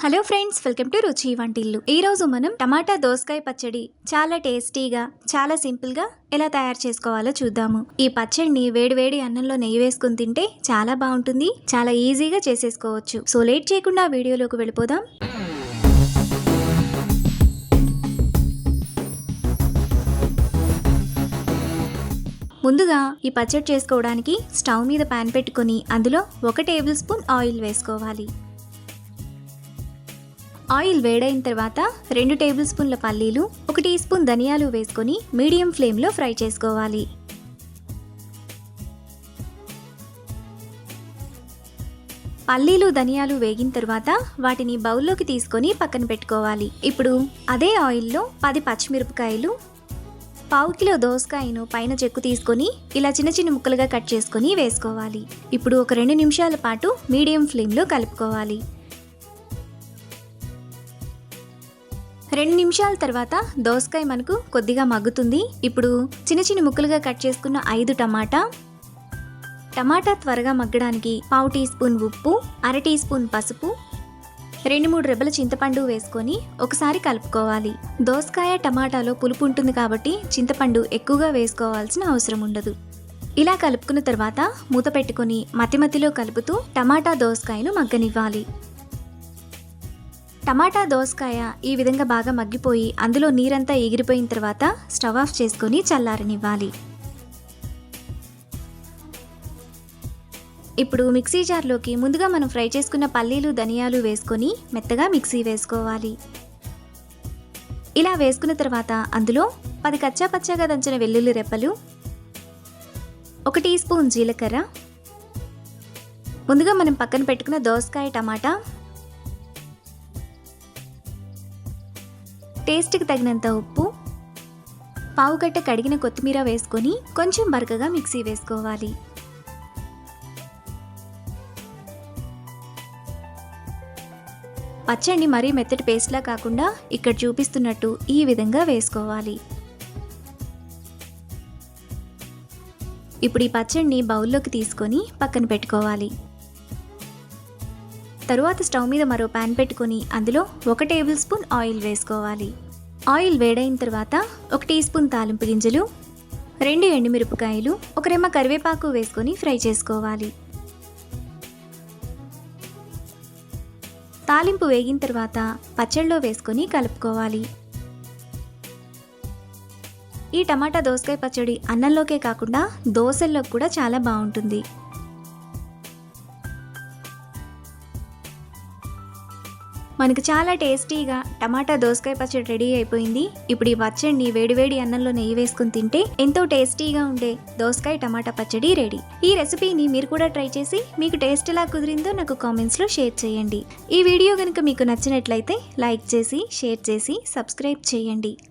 Hello friends, welcome to రుచి వంటిల్లు. ఈ రోజు మనం టమాటా దోసకాయ పచ్చడి చాలా టేస్టీగా, చాలా సింపుల్ గా ఎలా తయారు చేసుకోవాలో చూద్దాము. ఈ పచ్చడిని వేడివేడి అన్నంలో నెయ్యి వేసుకుని తింటే చాలా బాగుంటుంది. చాలా ఈజీగా చేసేసుకోవచ్చు. సో లేట్ చేయకుండా వీడియోలోకి వెళ్ళిపోదాం. ముందుగా ఈ పచ్చడి చేసుకోవడానికి స్టవ్ మీద పాన్ పెట్టుకొని అందులో 1 టేబుల్ స్పూన్ ఆయిల్ వేసుకోవాలి. ఆయిల్ వేడైన తర్వాత 2 టేబుల్ స్పూన్ల పల్లీలు, 1 టీ స్పూన్ ధనియాలు వేసుకొని మీడియం ఫ్లేమ్లో ఫ్రై చేసుకోవాలి. పల్లీలు ధనియాలు వేగిన తర్వాత వాటిని బౌల్లోకి తీసుకొని పక్కన పెట్టుకోవాలి. ఇప్పుడు అదే ఆయిల్లో 10 పచ్చిమిరపకాయలు, 1/2 కిలో దోసకాయను పైన చెక్కు తీసుకొని ఇలా చిన్న చిన్న ముక్కలుగా కట్ చేసుకొని వేసుకోవాలి. ఇప్పుడు ఒక 2 నిమిషాల పాటు మీడియం ఫ్లేమ్లో కలుపుకోవాలి. 2 నిమిషాల తర్వాత దోసకాయ మనకు కొద్దిగా మగ్గుతుంది. ఇప్పుడు చిన్న చిన్న ముక్కలుగా కట్ చేసుకున్న 5 టమాటా త్వరగా మగ్గడానికి 1/2 టీ స్పూన్ ఉప్పు, 1/2 టీ స్పూన్ పసుపు, 2-3 రెబ్బల చింతపండు వేసుకొని ఒకసారి కలుపుకోవాలి. దోసకాయ టమాటాలో పులుపు ఉంటుంది కాబట్టి చింతపండు ఎక్కువగా వేసుకోవాల్సిన అవసరం ఉండదు. ఇలా కలుపుకున్న తర్వాత మూత పెట్టుకొని మధ్యలో కలుపుతూ టమాటా దోసకాయను మగ్గనివ్వాలి. టమాటా దోసకాయ ఈ విధంగా బాగా మగ్గిపోయి అందులో నీరంతా ఎగిరిపోయిన తర్వాత స్టవ్ ఆఫ్ చేసుకొని చల్లారనివ్వాలి. ఇప్పుడు మిక్సీ జార్లోకి ముందుగా మనం ఫ్రై చేసుకున్న పల్లీలు ధనియాలు వేసుకొని మెత్తగా మిక్సీ వేసుకోవాలి. ఇలా వేసుకున్న తర్వాత అందులో 10 కచ్చా పచ్చాగా దంచిన వెల్లుల్లి రెప్పలు, 1 టీ స్పూన్ జీలకర్ర, ముందుగా మనం పక్కన పెట్టుకున్న దోసకాయ టమాటా, టేస్ట్కి తగినంత ఉప్పు, 1/2 గంట కడిగిన కొత్తిమీర వేసుకొని కొంచెం బరకగా మిక్సీ వేసుకోవాలి. పచ్చడిని మరీ మెత్తటి పేస్ట్లా కాకుండా ఇక్కడ చూపిస్తున్నట్టు ఈ విధంగా వేసుకోవాలి. ఇప్పుడు ఈ పచ్చడిని బౌల్లోకి తీసుకొని పక్కన పెట్టుకోవాలి. తరువాత స్టవ్ మీద మరో పాన్ పెట్టుకొని అందులో 1 టేబుల్ స్పూన్ ఆయిల్ వేసుకోవాలి. ఆయిల్ వేడైన తర్వాత 1 టీ స్పూన్ తాలింపు గింజలు, 2 ఎండుమిరపకాయలు, 1 రెమ్మ కరివేపాకు వేసుకొని ఫ్రై చేసుకోవాలి. తాలింపు వేగిన తర్వాత పచ్చడిలో వేసుకొని కలుపుకోవాలి. ఈ టమాటా దోసకాయ పచ్చడి అన్నంలోకే కాకుండా దోశల్లో కూడా చాలా బాగుంటుంది. మనకు చాలా టేస్టీగా టమాటా దోసకాయ పచ్చడి రెడీ అయిపోయింది. ఇప్పుడు ఈ పచ్చడిని వేడివేడి అన్నంలో నెయ్యి వేసుకుని తింటే ఎంతో టేస్టీగా ఉండే దోసకాయ టమాటా పచ్చడి రెడీ. ఈ రెసిపీని మీరు కూడా ట్రై చేసి మీకు టేస్ట్ ఎలా కుదిరిందో నాకు కామెంట్స్లో షేర్ చేయండి. ఈ వీడియో కనుక మీకు నచ్చినట్లయితే లైక్ చేసి, షేర్ చేసి, సబ్స్క్రైబ్ చేయండి.